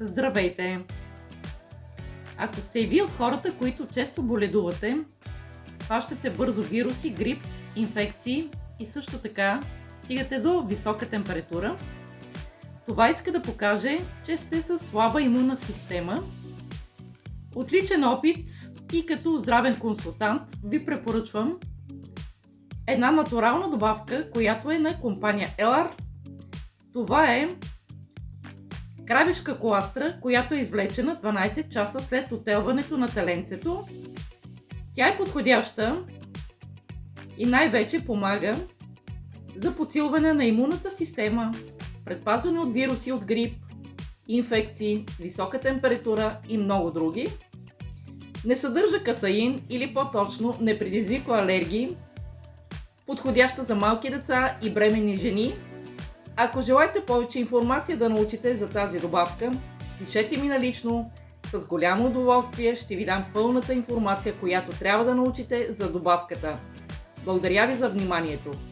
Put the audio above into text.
Здравейте! Ако сте и вие от хората, които често боледувате, хващате бързо вируси, грип, инфекции и също така стигате до висока температура, това иска да покаже, че сте с слаба имунна система. От личен опит и като здравен консултант ви препоръчвам една натурална добавка, която е на компания Елар. Това е кравешка коластра, която е извлечена 12 часа след отелването на теленцето. Тя е подходяща и най-вече помага за подсилване на имунната система, предпазване от вируси, от грип, инфекции, висока температура и много други. Не съдържа касеин или по-точно не предизвиква алергии, подходяща за малки деца и бременни жени. Ако желаете повече информация да научите за тази добавка, пишете ми налично, с голямо удоволствие ще ви дам пълната информация, която трябва да научите за добавката. Благодаря ви за вниманието!